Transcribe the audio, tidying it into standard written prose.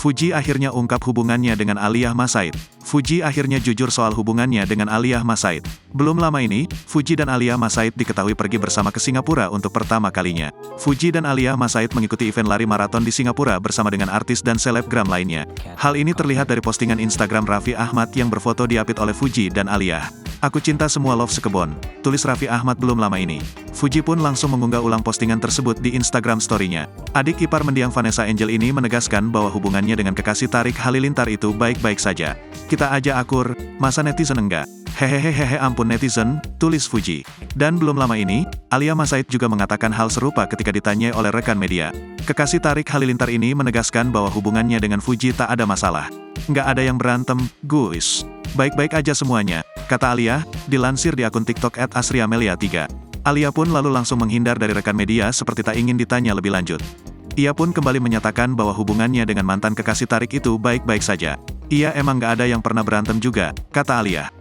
Fuji akhirnya ungkap hubungannya dengan Aliyah Mas Said. Fuji akhirnya jujur soal hubungannya dengan Aliyah Mas Said. Belum lama ini, Fuji dan Aliyah Mas Said diketahui pergi bersama ke Singapura untuk pertama kalinya. Fuji dan Aliyah Mas Said mengikuti event lari maraton di Singapura bersama dengan artis dan selebgram lainnya. Hal ini terlihat dari postingan Instagram Raffi Ahmad yang berfoto diapit oleh Fuji dan Aliyah. "Aku cinta semua love sekebon," tulis Raffi Ahmad belum lama ini. Fuji pun langsung mengunggah ulang postingan tersebut di Instagram story-nya. Adik ipar mendiang Vanessa Angel ini menegaskan bahwa hubungannya dengan kekasih Tarik Halilintar itu baik-baik saja. "Kita aja akur, masa netizen enggak? Hehehehe ampun netizen," tulis Fuji. Dan belum lama ini, Aliyah Mas Said juga mengatakan hal serupa ketika ditanyai oleh rekan media. Kekasih Tarik Halilintar ini menegaskan bahwa hubungannya dengan Fuji tak ada masalah. "Nggak ada yang berantem, guys. Baik-baik aja semuanya," kata Aliyah, dilansir di akun TikTok @asriamelia3. Aliyah pun lalu langsung menghindar dari rekan media seperti tak ingin ditanya lebih lanjut. Ia pun kembali menyatakan bahwa hubungannya dengan mantan kekasih Tarik itu baik-baik saja. "Iya emang nggak ada yang pernah berantem juga," kata Aliyah.